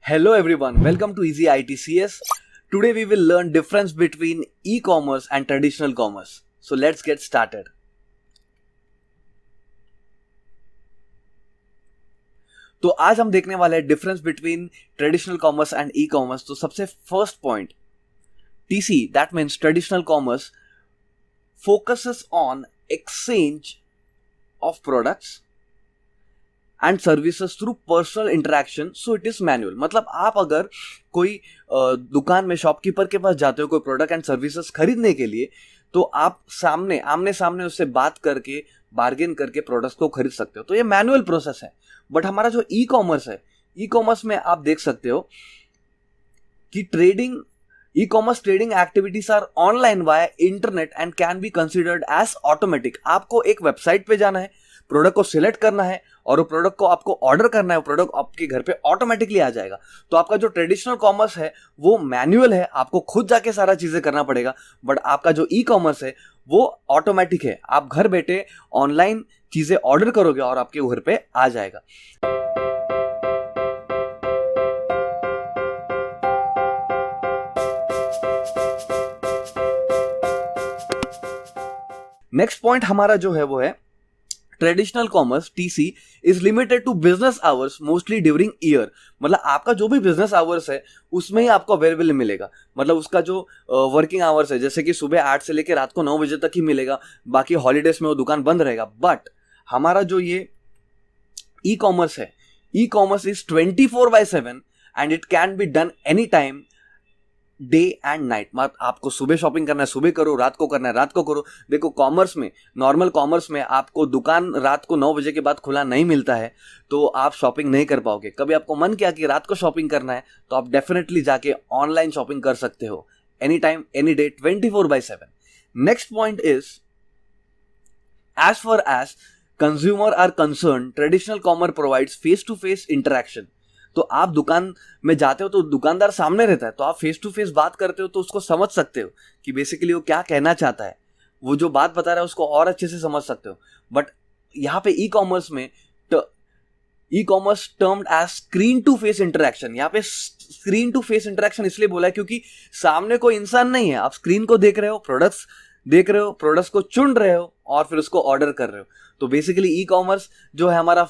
Hello everyone, welcome to Easy ITCS. Today we will learn difference between e-commerce and traditional commerce. So let's get started. तो आज हम देखने वाले हैं difference between traditional commerce and e commerce. तो सबसे first point, TC, that means traditional commerce, focuses on exchange of products and services through personal interaction, so it is manual. मतलब आप अगर कोई दुकान में शॉपकीपर के पास जाते हो कोई प्रोडक्ट एंड सर्विसेज खरीदने के लिए, तो आप आमने सामने उससे बात करके बार्गेन करके प्रोडक्ट्स को खरीद सकते हो. तो ये मैनुअल प्रोसेस है. बट हमारा जो ई कॉमर्स है, ई कॉमर्स में आप देख सकते हो कि e commerce trading activities are online via internet and can be considered as automatic. आपको एक वेबसाइट पे जाना है, प्रोडक्ट को सिलेक्ट करना है और वो प्रोडक्ट को आपको ऑर्डर करना है, वो प्रोडक्ट आपके घर पे ऑटोमेटिकली आ जाएगा. तो आपका जो ट्रेडिशनल कॉमर्स है वो मैनुअल है, आपको खुद जाके सारा चीजें करना पड़ेगा. बट आपका जो ई कॉमर्स है वो ऑटोमेटिक है, आप घर बैठे ऑनलाइन चीजें ऑर्डर करोगे और आपके घर पे आ जाएगा. नेक्स्ट पॉइंट हमारा जो है वो है traditional commerce TC is limited to business hours mostly during year. मतलब आपका जो भी बिजनेस आवर्स है उसमें ही आपको अवेलेबल मिलेगा. मतलब उसका जो वर्किंग आवर्स है, जैसे कि सुबह 8 से लेकर रात को 9 बजे तक ही मिलेगा, बाकी हॉलीडेज में वो दुकान बंद रहेगा. बट हमारा जो ये ई कॉमर्स है, e commerce is 24/7 and it can be done any time, day and night. मतलब आपको सुबह शॉपिंग करना है सुबह करो, रात को करना है रात को करो. देखो कॉमर्स में, नॉर्मल कॉमर्स में आपको दुकान रात को 9 बजे के बाद खुला नहीं मिलता है, तो आप शॉपिंग नहीं कर पाओगे. कभी आपको मन किया कि रात को शॉपिंग करना है, तो आप डेफिनेटली जाके ऑनलाइन शॉपिंग कर सकते हो any time any day 24/7. Next point is, as far as consumer are concerned, traditional commerce provides face to face interaction. तो आप दुकान में जाते हो तो दुकानदार सामने रहता है, तो आप फेस टू फेस बात करते हो तो उसको समझ सकते हो कि बेसिकली वो क्या कहना चाहता है, वो जो बात बता रहा है उसको और अच्छे से समझ सकते हो. बट यहाँ पे ई कॉमर्स में e commerce termed as screen to face interaction. यहाँ पे स्क्रीन टू फेस इंटरेक्शन इसलिए बोला है क्योंकि सामने कोई इंसान नहीं है, आप स्क्रीन को देख रहे हो, प्रोडक्ट्स देख रहे हो, प्रोडक्ट्स को चुन रहे हो और फिर उसको ऑर्डर कर रहे हो. तो बेसिकली ई कॉमर्स जो है हमारा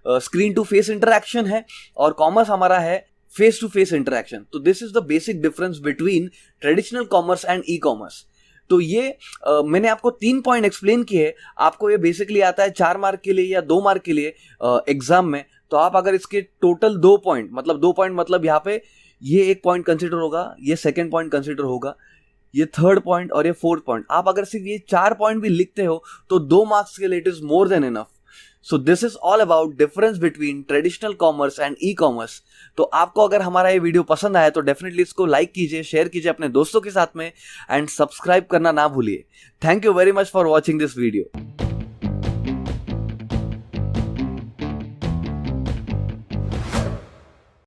स्क्रीन टू फेस इंटरेक्शन है और कॉमर्स हमारा है फेस टू फेस इंटरेक्शन. तो this is the basic difference between traditional commerce and e commerce. तो ये मैंने आपको 3 पॉइंट एक्सप्लेन किए. आपको ये बेसिकली आता है 4 मार्क के लिए या 2 मार्क के लिए एग्जाम में. तो आप अगर इसके टोटल 2 पॉइंट मतलब यहाँ पे ये 1 पॉइंट कंसिडर होगा, ये 2nd पॉइंट कंसिडर होगा, ये 3rd पॉइंट और ये 4th पॉइंट. आप अगर सिर्फ ये 4 पॉइंट भी लिखते हो तो 2 मार्क्स के लिए it is more than enough. So this is all about difference between traditional commerce and e commerce. तो आपको अगर हमारा ये वीडियो पसंद आया तो डेफिनेटली इसको लाइक कीजिए, शेयर कीजिए अपने दोस्तों के साथ में एंड सब्सक्राइब करना ना भूलिए. Thank you very much for watching this video.